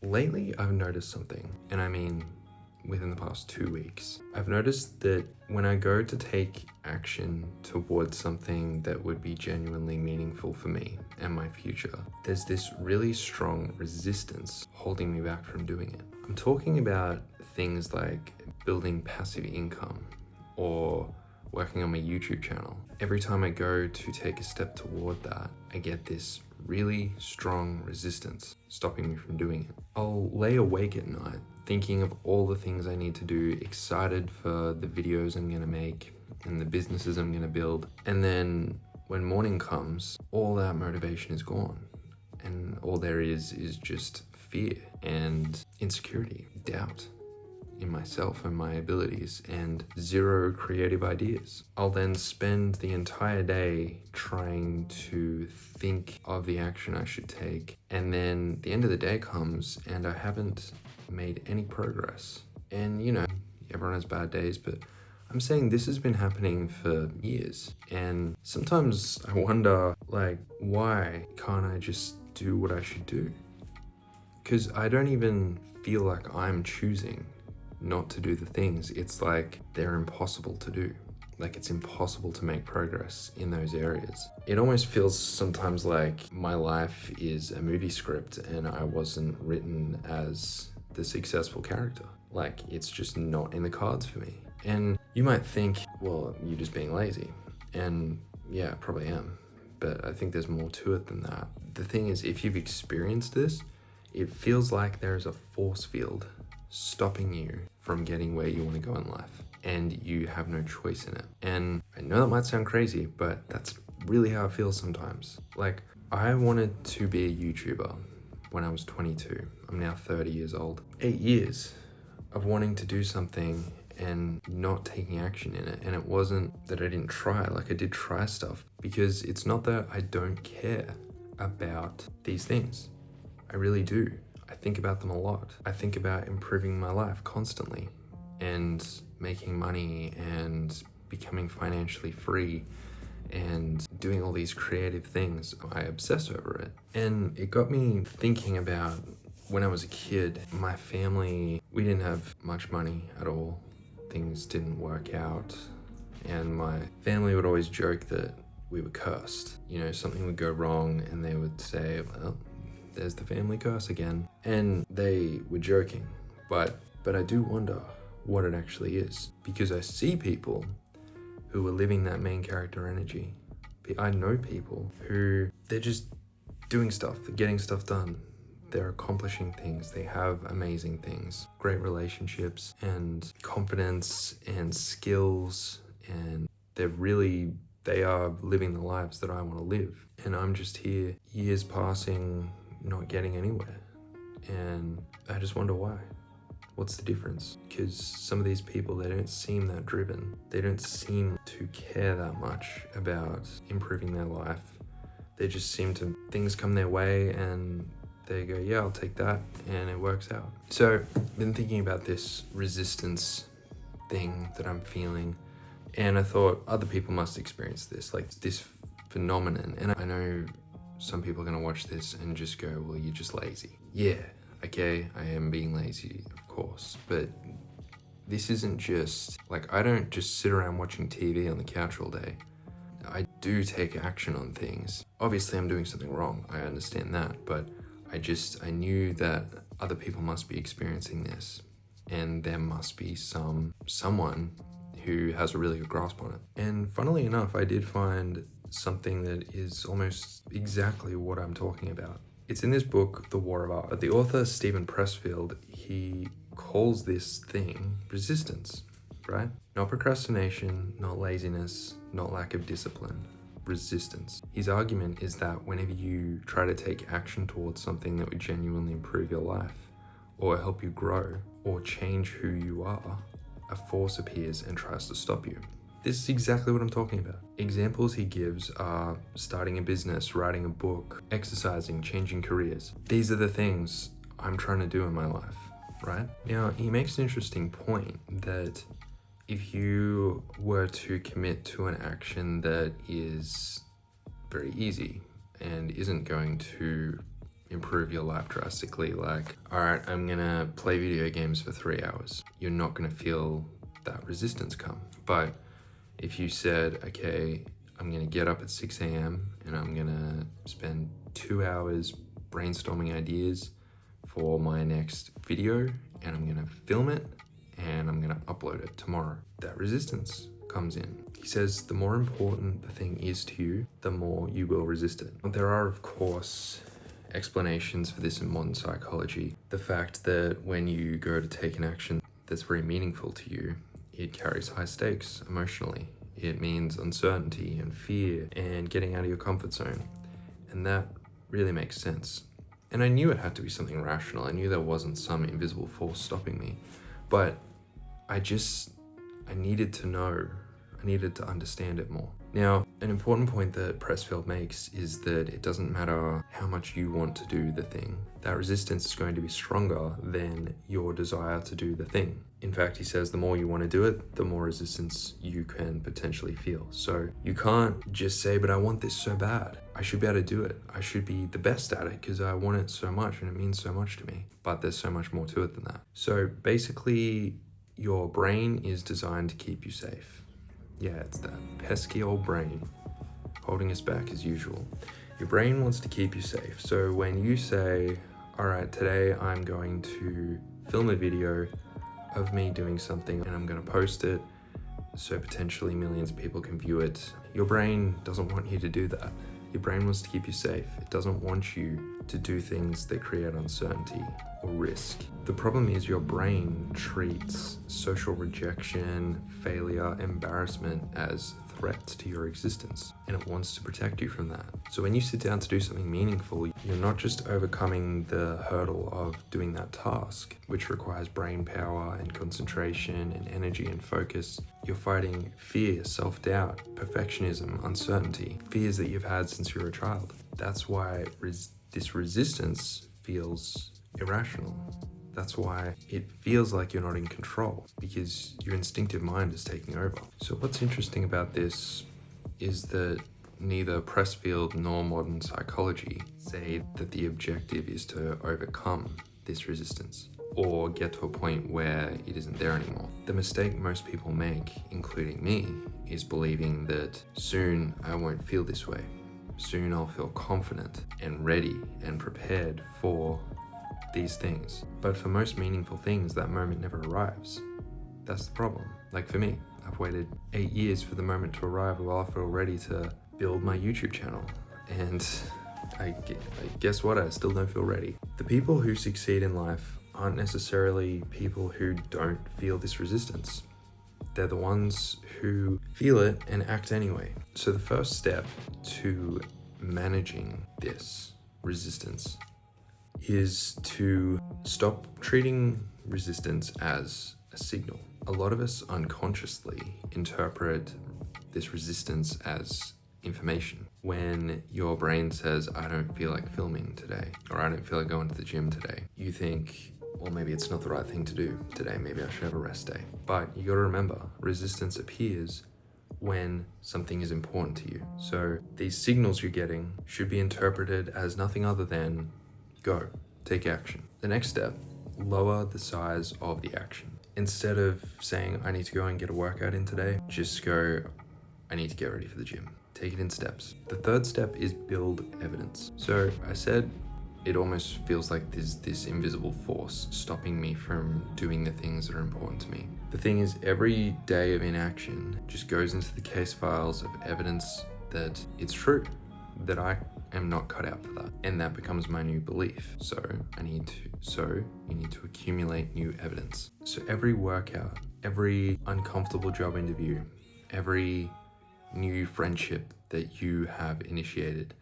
Lately, I've noticed something, and I mean within the past 2 weeks. I've noticed that when I go to take action towards something that would be genuinely meaningful for me and my future, there's this really strong resistance holding me back from doing it. I'm talking about things like building passive income or working on my YouTube channel. Every time I go to take a step toward that, I get this really strong resistance stopping me from doing it. I'll lay awake at night thinking of all the things I need to do, excited for the videos I'm gonna make and the businesses I'm gonna build. And then when morning comes, all that motivation is gone. And all there is just fear and insecurity, doubt in myself and my abilities, and zero creative ideas. I'll then spend the entire day trying to think of the action I should take, and then the end of the day comes and I haven't made any progress. And everyone has bad days, but I'm saying this has been happening for years, and sometimes I wonder, why can't I just do what I should do? Because I don't even feel like I'm choosing not to do the things. It's like they're impossible to do. Like it's impossible to make progress in those areas. It almost feels sometimes like my life is a movie script and I wasn't written as the successful character. Like it's just not in the cards for me. And you might think, well, you're just being lazy. And yeah, I probably am. But I think there's more to it than that. The thing is, if you've experienced this, it feels like there's a force field stopping you from getting where you want to go in life, and you have no choice in it. And I know that might sound crazy, but that's really how it feels sometimes. Like, I wanted to be a YouTuber when I was 22. I'm now 30 years old. 8 years of wanting to do something and not taking action in it. And it wasn't that I didn't try, like I did try stuff, because it's not that I don't care about these things. I really do. I think about them a lot. I think about improving my life constantly and making money and becoming financially free and doing all these creative things. I obsess over it. And it got me thinking about when I was a kid, my family, we didn't have much money at all. Things didn't work out. And my family would always joke that we were cursed. Something would go wrong and they would say, well, there's the family curse again. And they were joking, but I do wonder what it actually is, because I see people who are living that main character energy. I know people who they're just doing stuff, they're getting stuff done, they're accomplishing things, they have amazing things, great relationships and confidence and skills, and they are living the lives that I want to live. And I'm just here, years passing, not getting anywhere. And I just wonder why. What's the difference? Because some of these people, they don't seem that driven. They don't seem to care that much about improving their life. They just seem to, things come their way and they go, yeah, I'll take that, and it works out. So I've been thinking about this resistance thing that I'm feeling, and I thought other people must experience this, like this phenomenon. And I know some people are gonna watch this and just go, well, you're just lazy. Yeah, okay, I am being lazy, of course, but this isn't just, I don't just sit around watching TV on the couch all day. I do take action on things. Obviously, I'm doing something wrong, I understand that, but I knew that other people must be experiencing this, and there must be someone who has a really good grasp on it. And funnily enough, I did find something that is almost exactly what I'm talking about. It's in this book, The War of Art. The author, Steven Pressfield, he calls this thing resistance, right? Not procrastination, not laziness, not lack of discipline, resistance. His argument is that whenever you try to take action towards something that would genuinely improve your life or help you grow or change who you are, a force appears and tries to stop you. This is exactly what I'm talking about. Examples he gives are starting a business, writing a book, exercising, changing careers. These are the things I'm trying to do in my life, right? Now, he makes an interesting point that if you were to commit to an action that is very easy and isn't going to improve your life drastically. Like, all right, I'm gonna play video games for 3 hours. You're not gonna feel that resistance come. But if you said, okay, I'm gonna get up at 6 a.m. and I'm gonna spend 2 hours brainstorming ideas for my next video, and I'm gonna film it and I'm gonna upload it tomorrow, that resistance comes in. He says the more important the thing is to you, the more you will resist it. There are, of course, explanations for this in modern psychology. The fact that when you go to take an action that's very meaningful to you, it carries high stakes emotionally. It means uncertainty and fear and getting out of your comfort zone. And that really makes sense. And I knew it had to be something rational. I knew there wasn't some invisible force stopping me. But I needed to know. I needed to understand it more. Now, an important point that Pressfield makes is that it doesn't matter how much you want to do the thing. That resistance is going to be stronger than your desire to do the thing. In fact, he says the more you want to do it, the more resistance you can potentially feel. So you can't just say, but I want this so bad. I should be able to do it. I should be the best at it because I want it so much and it means so much to me. But there's so much more to it than that. So basically, your brain is designed to keep you safe. Yeah, it's that pesky old brain holding us back as usual. Your brain wants to keep you safe. So when you say, all right, today I'm going to film a video of me doing something and I'm going to post it so potentially millions of people can view it, your brain doesn't want you to do that. Your brain wants to keep you safe. It doesn't want you to do things that create uncertainty or risk. The problem is your brain treats social rejection, failure, embarrassment as threats to your existence, and it wants to protect you from that. So when you sit down to do something meaningful, you're not just overcoming the hurdle of doing that task, which requires brain power and concentration and energy and focus. You're fighting fear, self-doubt, perfectionism, uncertainty, fears that you've had since you were a child. That's why this resistance feels irrational. That's why it feels like you're not in control, because your instinctive mind is taking over. So what's interesting about this is that neither Pressfield nor modern psychology say that the objective is to overcome this resistance or get to a point where it isn't there anymore. The mistake most people make, including me, is believing that soon I won't feel this way. Soon I'll feel confident and ready and prepared for these things. But for most meaningful things, that moment never arrives. That's the problem. Like for me, I've waited 8 years for the moment to arrive while I feel ready to build my YouTube channel. And I guess what? I still don't feel ready. The people who succeed in life aren't necessarily people who don't feel this resistance. They're the ones who feel it and act anyway. So the first step to managing this resistance is to stop treating resistance as a signal. A lot of us unconsciously interpret this resistance as information. When your brain says, I don't feel like filming today, or I don't feel like going to the gym today, you think, well, maybe it's not the right thing to do today. Maybe I should have a rest day. But you gotta remember, resistance appears when something is important to you. So these signals you're getting should be interpreted as nothing other than go, take action. The next step, lower the size of the action. Instead of saying, I need to go and get a workout in today, just go, I need to get ready for the gym. Take it in steps. The third step is build evidence. So I said, it almost feels like there's this invisible force stopping me from doing the things that are important to me. The thing is, every day of inaction just goes into the case files of evidence that it's true, that I am not cut out for that. And that becomes my new belief. So you need to accumulate new evidence. So every workout, every uncomfortable job interview, every new friendship that you have initiated,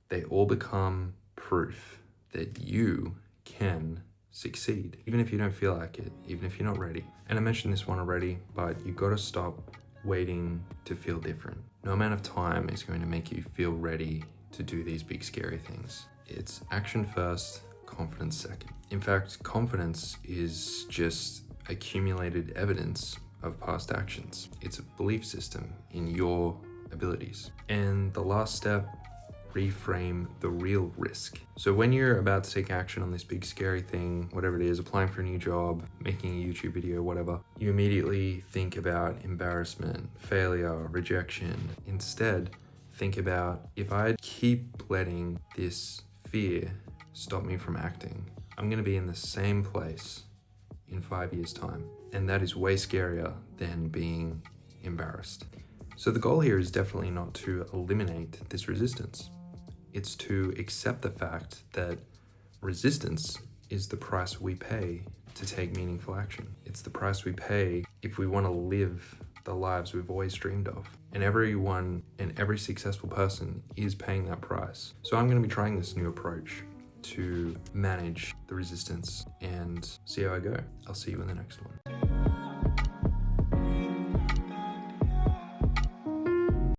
they all become proof that you can succeed, even if you don't feel like it, even if you're not ready. And I mentioned this one already, but you gotta stop waiting to feel different. No amount of time is going to make you feel ready to do these big scary things. It's action first, confidence second. In fact, confidence is just accumulated evidence of past actions. It's a belief system in your abilities. And the last step reframe the real risk. So when you're about to take action on this big scary thing, whatever it is, applying for a new job, making a YouTube video, whatever, you immediately think about embarrassment, failure, rejection. Instead, think about, if I keep letting this fear stop me from acting, I'm gonna be in the same place in 5 years' time. And that is way scarier than being embarrassed. So the goal here is definitely not to eliminate this resistance. It's to accept the fact that resistance is the price we pay to take meaningful action. It's the price we pay if we want to live the lives we've always dreamed of. And everyone and every successful person is paying that price. So I'm going to be trying this new approach to manage the resistance and see how I go. I'll see you in the next one.